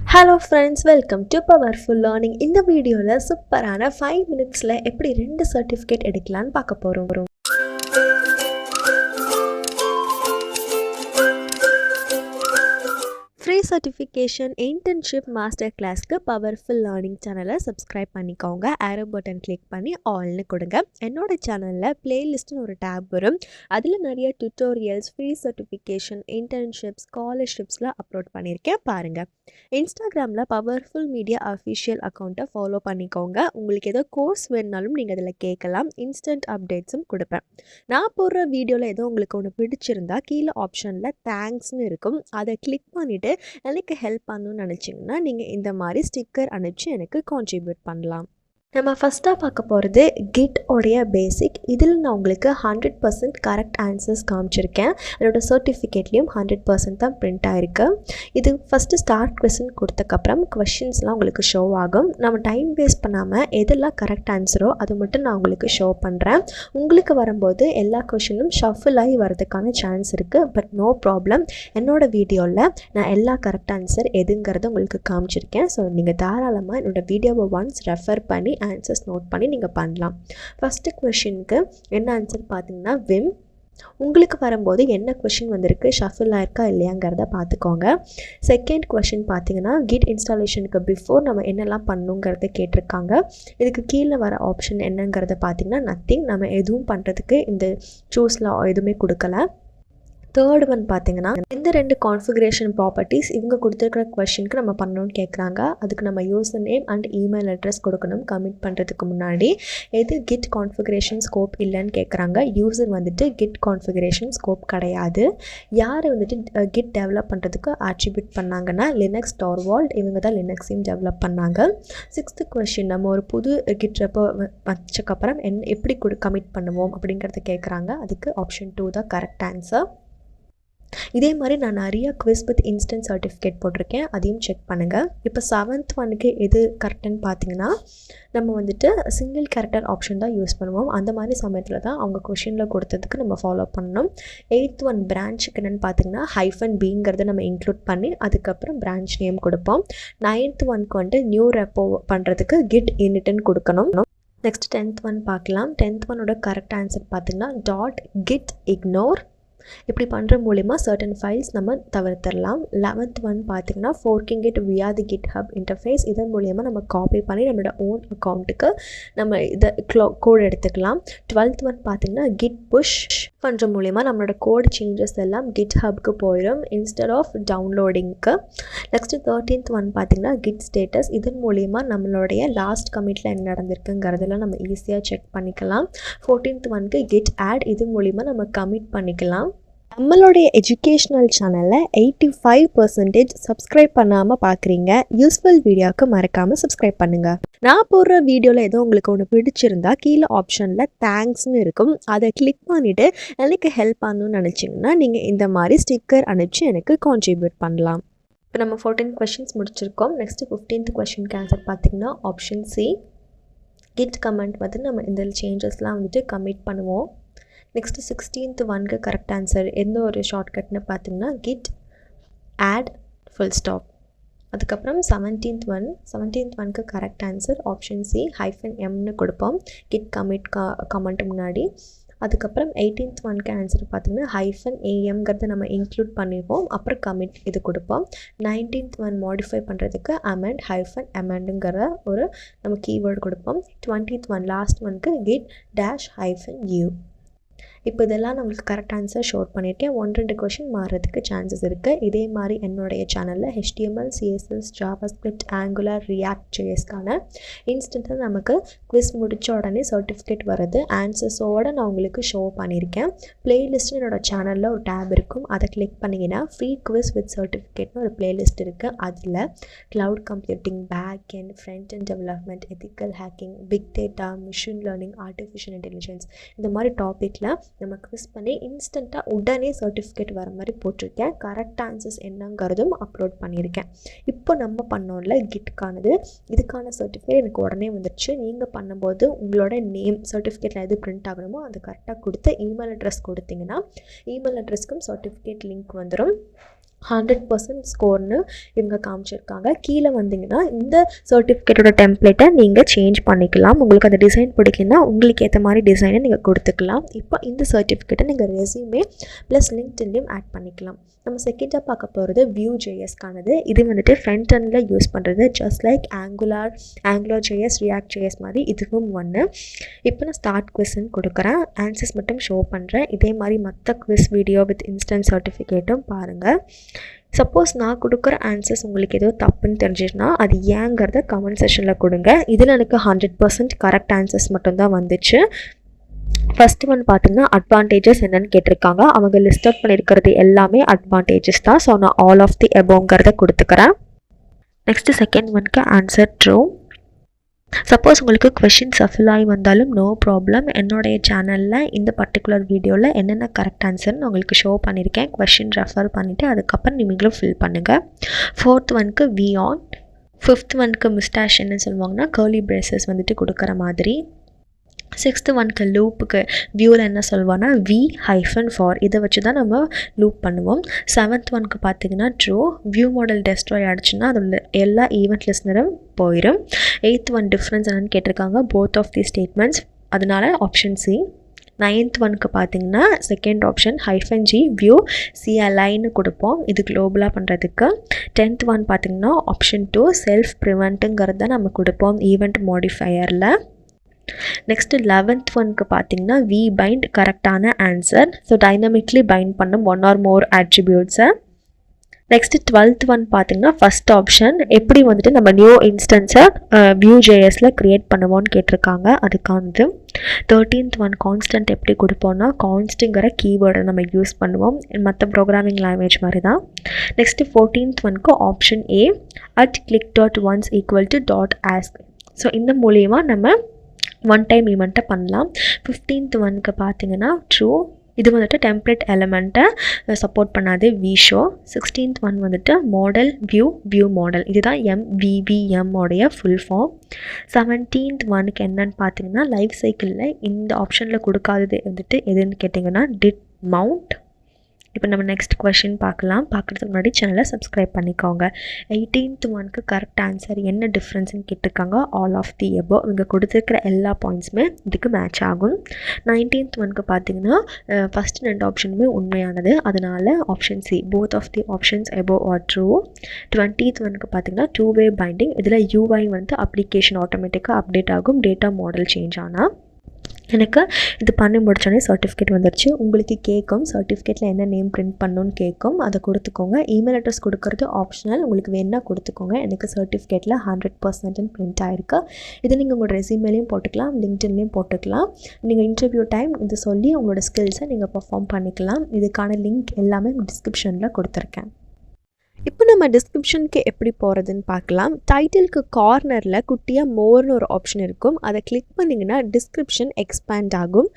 Hello friends, welcome to Powerful Learning. இந்த வீடியோல சூப்பரான 5 minutesல எப்படி 2 certificate எடுக்கலாம்னு பார்க்க போறோம். ஃப்ரீ சர்டிஃபிகேஷன் இன்டர்ன்ஷிப் மாஸ்டர் கிளாஸ்க்கு பவர்ஃபுல் லேர்னிங் சேனலை சப்ஸ்கிரைப் பண்ணிக்கோங்க. ஆரோ பட்டன் கிளிக் பண்ணி ஆல்னு கொடுங்க. என்னோட சேனலில் பிளேலிஸ்ட்னு ஒரு டேப் வரும். அதில் நிறைய டியூட்டோரியல்ஸ், ஃப்ரீ சர்டிஃபிகேஷன், இன்டர்ன்ஷிப்ஸ், ஸ்காலர்ஷிப்ஸில் அப்லோட் பண்ணியிருக்கேன் பாருங்கள். இன்ஸ்டாகிராமில் பவர்ஃபுல் மீடியா அஃபிஷியல் அக்கௌண்ட்டை ஃபாலோ பண்ணிக்கோங்க. உங்களுக்கு ஏதோ கோர்ஸ் வேணுனாலும் நீங்கள் அதில் கேட்கலாம். இன்ஸ்டன்ட் அப்டேட்ஸும் கொடுப்பேன். நான் போடுற வீடியோவில் ஏதோ உங்களுக்கு ஒன்று பிடிச்சிருந்தா கீழே ஆப்ஷனில் தேங்க்ஸ்னு இருக்கும். அதை கிளிக் பண்ணிவிட்டு எனக்கு ஹெல்ப் பண்ணணும்னு நினச்சிங்கன்னா நீங்கள் இந்த மாதிரி ஸ்டிக்கர் அனுப்பிச்சு எனக்கு கான்ட்ரிபியூட் பண்ணலாம். நம்ம ஃபஸ்ட்டாக பார்க்க போகிறது கிட் உடைய பேசிக். இதில் நான் உங்களுக்கு 100% கரெக்ட் ஆன்சர்ஸ் காமிச்சிருக்கேன். அதோட சர்டிஃபிகேட்லேயும் 100% தான் பிரிண்ட் ஆகிருக்கு. இது ஃபஸ்ட்டு ஸ்டார்ட் கொஸ்டின் கொடுத்தக்கப்புறம் கொஷின்ஸ்லாம் உங்களுக்கு ஷோ ஆகும். நம்ம டைம் வேஸ்ட் பண்ணாமல் எதெல்லாம் கரெக்ட் ஆன்சரோ அது மட்டும் நான் உங்களுக்கு ஷோ பண்ணுறேன். உங்களுக்கு வரும்போது எல்லா கொஷினும் ஷஃபில் ஆகி வரதுக்கான சான்ஸ் இருக்குது. But no problem. என்னோடய வீடியோவில் நான் எல்லா கரெக்ட் ஆன்சர் எதுங்கிறத உங்களுக்கு காமிச்சிருக்கேன். ஸோ நீங்கள் தாராளமாக என்னோடய வீடியோவை ஒன்ஸ் ரெஃபர் பண்ணி ஆன்சர்ஸ் நோட் பண்ணி நீங்கள் பண்ணலாம். ஃபஸ்ட்டு கொஷினுக்கு என்ன ஆன்சர் பார்த்தீங்கன்னா விம். உங்களுக்கு வரும்போது என்ன கொஷின் வந்திருக்கு, ஷஃபில் ஆயிருக்கா இல்லையாங்கிறத பார்த்துக்கோங்க. செகண்ட் கொஷின் பார்த்தீங்கன்னா கிட் இன்ஸ்டாலேஷனுக்கு பிஃபோர் நம்ம என்னெல்லாம் பண்ணணுங்கிறத கேட்டிருக்காங்க. இதுக்கு கீழே வர ஆப்ஷன் என்னங்கிறத பார்த்தீங்கன்னா நத்திங். நம்ம எதுவும் பண்ணுறதுக்கு இந்த சூஸில் எதுவுமே கொடுக்கல. தேர்ட் ஒன் பார்த்தீங்கன்னா இந்த 2 கான்ஃபிகரேஷன் ப்ராப்பர்ட்டிஸ் இவங்க கொடுத்துருக்கிற கொஷனுக்கு நம்ம பண்ணணும்னு கேட்குறாங்க. அதுக்கு நம்ம user name and email address கொடுக்கணும். கமிட் பண்ணுறதுக்கு முன்னாடி எது கிட் கான்ஃபிகரேஷன் ஸ்கோப் இல்லைன்னு கேட்குறாங்க. யூசர் வந்துட்டு கிட் கான்ஃபிகரேஷன் ஸ்கோப் கிடையாது. யார் வந்துட்டு கிட் டெவலப் பண்ணுறதுக்கு ஆட்ரிபியூட் பண்ணாங்கன்னா லினக்ஸ் டார்வால்ட். இவங்க தான் லினக்ஸையும் டெவலப் பண்ணாங்க. 6th கொஷின் நம்ம ஒரு புது கிட் ரெப்போ வச்சக்கப்புறம் எப்படி கமிட் பண்ணுவோம் அப்படிங்கிறத கேட்குறாங்க. அதுக்கு ஆப்ஷன் 2 தான் கரெக்ட் ஆன்சர். இதே மாதிரி நான் நிறைய குவிஸ் வித் இன்ஸ்டன்ட் சர்டிஃபிகேட் போட்டிருக்கேன், அதையும் செக் பண்ணுங்கள். இப்போ 7th ஒனுக்கு எது கரெக்டுன்னு பார்த்தீங்கன்னா நம்ம வந்துட்டு சிங்கிள் கேரக்டர் ஆப்ஷன் தான் யூஸ் பண்ணுவோம். அந்த மாதிரி சமயத்தில் தான் அவங்க கொஷினில் கொடுத்ததுக்கு நம்ம ஃபாலோ பண்ணணும். 8th ஒன் பிரான்ச்சுக்கு என்னென்னு பார்த்தீங்கன்னா -b நம்ம இன்க்ளூட் பண்ணி அதுக்கப்புறம் பிரான்ச் நேம் கொடுப்போம். 9th ஒனுக்கு வந்துட்டு நியூ ரெப்போ பண்ணுறதுக்கு கிட் இனிட்னு கொடுக்கணும். நெக்ஸ்ட் 10th ஒன் பார்க்கலாம். 10th ஒனோட கரெக்ட் ஆன்சர் பார்த்தீங்கன்னா .git ignore. இப்படி பண்ணுற மூலிமா சர்டன் ஃபைல்ஸ் நம்ம தவிர்த்திடலாம். 11th ஒன் பார்த்திங்கன்னா ஃபோர்க்கிங் இட் வியா தி GitHub இன்டர்ஃபேஸ். இதன் மூலிமா நம்ம காப்பி பண்ணி நம்மளோட ஓன் அக்கௌண்ட்டுக்கு நம்ம இதை கோட் எடுத்துக்கலாம். 12th ஒன் பார்த்திங்கன்னா கிட் புஷ் பண்ணுற மூலிமா நம்மளோட கோட் சேஞ்சஸ் எல்லாம் GitHubக்கு போயிடும் இன்ஸ்டெட் ஆஃப் டவுன்லோடிங்க்கு. நெக்ஸ்ட்டு 13th ஒன் பார்த்திங்கன்னா கிட் ஸ்டேட்டஸ். இதன் மூலிமா நம்மளுடைய லாஸ்ட் கமிட்டில் என்ன நடந்திருக்குங்கிறதெல்லாம் நம்ம ஈஸியாக செக் பண்ணிக்கலாம். 14th ஒனுக்கு கிட் ஆட். இது மூலிமா நம்ம கமிட் பண்ணிக்கலாம். நம்மளுடைய எஜுகேஷ்னல் சேனலில் 85% சப்ஸ்கிரைப் பண்ணாமல் பார்க்குறீங்க. யூஸ்ஃபுல் வீடியோவுக்கு மறக்காமல் சப்ஸ்கிரைப் பண்ணுங்கள். நான் போடுற வீடியோவில் ஏதோ உங்களுக்கு ஒன்று பிடிச்சிருந்தா கீழே ஆப்ஷனில் தேங்க்ஸ்னு இருக்கும். அதை கிளிக் பண்ணிவிட்டு எனக்கு ஹெல்ப் பண்ணணும்னு நினச்சிங்கன்னா நீங்கள் இந்த மாதிரி ஸ்டிக்கர் அனுப்பிச்சு எனக்கு கான்ட்ரிபியூட் பண்ணலாம். இப்போ நம்ம 14 கொஷின்ஸ் முடிச்சிருக்கோம். நெக்ஸ்ட்டு 15th கொஷினுக்கு ஆன்சர் பார்த்திங்கன்னா ஆப்ஷன் சி. கிட் கமெண்ட் வந்து நம்ம இந்த சேஞ்சஸ்லாம் வந்துட்டு கமிட் பண்ணுவோம். நெக்ஸ்ட்டு 16th ஒனுக்கு கரெக்ட் ஆன்சர் எந்த ஒரு ஷார்ட்கட்னு பார்த்தீங்கன்னா கிட் ஆட் ஃபுல் ஸ்டாப். அதுக்கப்புறம் 17th ஒனுக்கு கரெக்ட் ஆன்சர் ஆப்ஷன் சி -mனு கொடுப்போம் கிட் கமெண்ட் முன்னாடி. அதுக்கப்புறம் 18th ஒனுக்கு ஆன்சர் பார்த்திங்கன்னா -amங்கிறத நம்ம இன்க்ளூட் பண்ணிப்போம். அப்புறம் கமிட் இது கொடுப்போம். 19th ஒன் மாடிஃபை பண்ணுறதுக்கு amend ஒரு நம்ம கீவேர்டு கொடுப்போம். 20th ஒன் லாஸ்ட் ஒனுக்கு கிட் -u. இப்போ இதெல்லாம் நம்மளுக்கு கரெக்ட் ஆன்சர் ஷோர் பண்ணியிருக்கேன். 1-2 கொஷின் மாறுறதுக்கு சான்சஸ் இருக்குது. இதே மாதிரி என்னுடைய சேனலில் HTML, CSS, JavaScript, Angular, React JSக்கான இன்ஸ்டண்ட்டாக நமக்கு குவிஸ் முடித்த உடனே சர்டிஃபிகேட் வருது. ஆன்சர்ஸோடு நான் உங்களுக்கு ஷோ பண்ணியிருக்கேன். பிளேலிஸ்ட்டு என்னோடய சேனலில் ஒரு டேப் இருக்கும். அதை கிளிக் பண்ணிங்கன்னா ஃப்ரீ குவிஸ் வித் சர்டிஃபிகேட்னு ஒரு பிளேலிஸ்ட் இருக்குது. அதில் cloud computing, back end front end development, ethical hacking, big data, machine learning, artificial intelligence இந்த மாதிரி டாப்பிக்கில் நம்ம குவிஸ் பண்ணி இன்ஸ்டண்ட்டாக உடனே சர்டிஃபிகேட் வர மாதிரி போட்டிருக்கேன். கரெக்ட் ஆன்சர்ஸ் என்னங்கிறதும் அப்லோட் பண்ணியிருக்கேன். இப்போ நம்ம பண்ணோம்ல கிட்கானது, இதுக்கான சர்டிஃபிகேட் எனக்கு உடனே வந்துடுச்சு. நீங்கள் பண்ணும்போது உங்களோட நேம் சர்டிஃபிகேட்டில் எது பிரிண்ட் ஆகணுமோ அது கரெக்டாக கொடுத்து இமெயில் அட்ரஸ் கொடுத்தீங்கன்னா இமெயில் அட்ரஸ்க்கும் சர்டிஃபிகேட் லிங்க் வந்துடும். 100% ஸ்கோர்னு இவங்க காமிச்சிருக்காங்க. கீழே வந்தீங்கன்னா இந்த சர்டிஃபிகேட்டோட டெம்ப்ளேட்டை நீங்கள் சேஞ்ச் பண்ணிக்கலாம். உங்களுக்கு அந்த டிசைன் பிடிக்குன்னா உங்களுக்கு ஏற்ற மாதிரி டிசைனை நீங்கள் கொடுத்துக்கலாம். இப்போ இந்த சர்டிஃபிகேட்டை நீங்கள் ரெஸ்யூமே ப்ளஸ் லிங்க்டின்லையும் ஆட் பண்ணிக்கலாம். நம்ம செகண்டாக பார்க்க போகிறது VueJsக்கானது. இது வந்துட்டு ஃப்ரண்ட் எண்டில் யூஸ் பண்ணுறது, ஜஸ்ட் லைக் AngularJS, React.js மாதிரி இதுவும் ஒன்று. இப்போ நான் ஸ்டார்ட் குவிஸ்ன்னு கொடுக்குறேன், ஆன்சர்ஸ் மட்டும் ஷோ பண்ணுறேன். இதே மாதிரி மற்ற குவிஸ் வீடியோ வித் இன்ஸ்டன்ட் சர்டிஃபிகேட்டும் பாருங்கள். சப்போஸ் நான் கொடுக்குற ஆன்சர்ஸ் உங்களுக்கு ஏதோ தப்புன்னு தெரிஞ்சிச்சுன்னா அது ஏங்கிறத கமெண்ட் செஷனில் கொடுங்க. இதில் எனக்கு 100% கரெக்ட் ஆன்சர்ஸ் மட்டும்தான் வந்துச்சு. ஃபஸ்ட்டு ஒன் பார்த்திங்கன்னா அட்வான்டேஜஸ் என்னென்னு கேட்டிருக்காங்க. அவங்க லிஸ்ட் அவுட் பண்ணியிருக்கிறது எல்லாமே அட்வான்டேஜஸ் தான். ஸோ நான் ஆல் ஆஃப் தி எபோங்கிறத கொடுத்துக்கிறேன். நெக்ஸ்ட்டு செகண்ட் ஒன்க்கு ஆன்சர் ட்ரூ. சப்போஸ் உங்களுக்கு கொஷின்ஸ் ஃபில் ஆகி வந்தாலும் நோ ப்ராப்ளம். என்னுடைய சேனலில் இந்த பர்டிகுலர் வீடியோவில் என்னென்ன கரெக்ட் ஆன்சர்னு உங்களுக்கு ஷோ பண்ணியிருக்கேன். கொஷின் ரெஃபர் பண்ணிவிட்டு அதுக்கப்புறம் நீங்களும் ஃபில் பண்ணுங்கள். ஃபோர்த் ஒன்க்கு வி ஆன். ஃபிஃப்த் ஒன்க்கு மிஸ்டாஷ் என்ன சொல்லுவாங்கன்னா கர்லி பிரேசஸ் வந்துட்டு கொடுக்குற மாதிரி. சிக்ஸ்த்து ஒன்க்கு லூப்புக்கு வியூவில் என்ன சொல்லுவோன்னா V-for. இதை வச்சு தான் நம்ம லூப் பண்ணுவோம். செவன்த் ஒன்க்கு பார்த்திங்கன்னா ட்ரூ. வியூ மாடல் டெஸ்ட்ராய் ஆகிடுச்சுன்னா அதோட எல்லா ஈவெண்ட் லிஸ்னரும் போயிடும். எயித் ஒன் டிஃப்ரென்ஸ் என்னென்னு கேட்டிருக்காங்க, போத் ஆஃப் தி ஸ்டேட்மெண்ட்ஸ், அதனால ஆப்ஷன் சி. நைன்த் ஒன்க்கு பார்த்திங்கன்னா செகண்ட் ஆப்ஷன் -G வியூ CLIன்னு கொடுப்போம், இது குளோபலாக பண்ணுறதுக்கு. 10th ஒன் பார்த்திங்கன்னா ஆப்ஷன் 2 செல்ஃப் ப்ரிவெண்ட்டுங்கிறது தான் நம்ம கொடுப்போம் ஈவெண்ட் மாடிஃபையரில். நெக்ஸ்ட்டு 11th ஒன்க்கு பார்த்திங்கன்னா V-bind கரெக்டான ஆன்சர். ஸோ டைனமிக்லி பைண்ட் பண்ணும் ஒன் ஆர் மோர் ஆட்ரிபியூட்ஸை. நெக்ஸ்ட்டு 12th ஒன் பார்த்திங்கன்னா ஃபஸ்ட் ஆப்ஷன் எப்படி வந்துட்டு நம்ம நியூ இன்ஸ்டன்ஸை VueJsல க்ரியேட் பண்ணுவோன்னு கேட்டிருக்காங்க, அதுக்கானது. 13th ஒன் கான்ஸ்டன்ட் எப்படி கொடுப்போம்னா கான்ஸ்ட்டுங்கிற கீவேர்டை நம்ம யூஸ் பண்ணுவோம், மற்ற ப்ரோக்ராமிங் லாங்குவேஜ் மாதிரி தான். நெக்ஸ்ட்டு 14th ஒன்க்கு option A @click.once = .ask. So இந்த மூலியமாக நம்ம ஒன் டைம் ஈவெண்ட்டை பண்ணலாம். 15th ஒன்க்கு பார்த்திங்கன்னா ட்ரூ. இது வந்துட்டு டெம்ப்ளேட் எலமெண்ட்டை சப்போர்ட் பண்ணாது VShow. 16th ஒன் வந்துட்டு மாடல் வியூ மாடல், இதுதான் MVVM உடைய ஃபுல் ஃபார்ம். 17th ஒனுக்கு என்னன்னு பார்த்தீங்கன்னா லைஃப் சைக்கிளில் இந்த ஆப்ஷனில் கொடுக்காதது வந்துட்டு எதுன்னு கேட்டிங்கன்னா டிட் மவுண்ட். இப்போ நம்ம நெக்ஸ்ட் கொஷின் பார்க்குறதுக்கு முன்னாடி சேனலை சப்ஸ்கிரைப் பண்ணிக்கோங்க. 18th ஒனுக்கு கரெக்ட் ஆன்சர் என்ன டிஃப்ரென்ஸ்னு கேட்டிருக்காங்க, ஆல் ஆஃப் தி எபோ. இங்கே கொடுத்துருக்கிற எல்லா பாயிண்ட்ஸுமே இதுக்கு மேட்ச் ஆகும். 19th ஒனுக்கு பார்த்தீங்கன்னா ஃபஸ்ட்டு 2 ஆப்ஷனுமே உண்மையானது, அதனால் option C both of the options above are true. 20th ஒனுக்கு பார்த்தீங்கன்னா 2-way பைண்டிங், இதில் UI வந்து அப்ளிகேஷன் ஆட்டோமேட்டிக்காக அப்டேட் ஆகும் டேட்டா மாடல் சேஞ்ச் ஆனால். எனக்கு இது பண்ணி முடித்தோடனே சர்டிஃபிகேட் வந்துடுச்சு. உங்களுக்கு கேட்கும் சர்டிஃபிகேட்டில் என்ன நேம் பிரிண்ட் பண்ணணுன்னு கேட்கும், அதை கொடுத்துக்கோங்க. இமெயில் அட்ரஸ் கொடுக்குறது ஆப்ஷனல், உங்களுக்கு வேணால் கொடுத்துக்கோங்க. எனக்கு சர்டிஃபிகேட்டில் 100% பிரிண்ட் ஆகிருக்கு. இது நீங்கள் உங்களோட ரெஸ்யூமேலையும் போட்டுக்கலாம், லிங்க்டின்லேயும் போட்டுக்கலாம். நீங்கள் இன்டர்வியூ டைம் இது சொல்லி உங்களோட ஸ்கில்ஸை நீங்கள் பர்ஃபார்ம் பண்ணிக்கலாம். இதுக்கான லிங்க் எல்லாமே டிஸ்கிரிப்ஷனில் கொடுத்துருக்கேன். இப்போ நம்ம டிஸ்கிரிப்ஷனுக்கு எப்படி போகிறதுன்னு பார்க்கலாம். டைட்டிலுக்கு கார்னரில் குட்டியாக மோர்னு ஒரு ஆப்ஷன் இருக்கும், அதை கிளிக் பண்ணிங்கன்னா டிஸ்கிரிப்ஷன் எக்ஸ்பேண்ட் ஆகும்.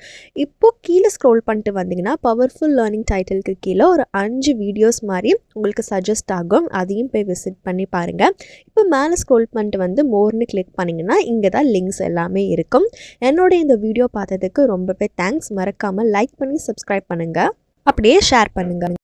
இப்போது கீழே ஸ்க்ரோல் பண்ணிட்டு வந்தீங்கன்னா பவர்ஃபுல் லேர்னிங் டைட்டிலுக்கு கீழே ஒரு 5 வீடியோஸ் மாதிரி உங்களுக்கு சஜஸ்ட் ஆகும், அதையும் போய் விசிட் பண்ணி பாருங்கள். இப்போ மேலே ஸ்க்ரோல் பண்ணிட்டு வந்து மோர்னு கிளிக் பண்ணிங்கன்னா இங்கே தான் லிங்க்ஸ் எல்லாமே இருக்கும். என்னோட இந்த வீடியோ பார்த்ததுக்கு ரொம்பவே தேங்க்ஸ். மறக்காமல் லைக் பண்ணி சப்ஸ்கிரைப் பண்ணுங்கள், அப்படியே ஷேர் பண்ணுங்கள்.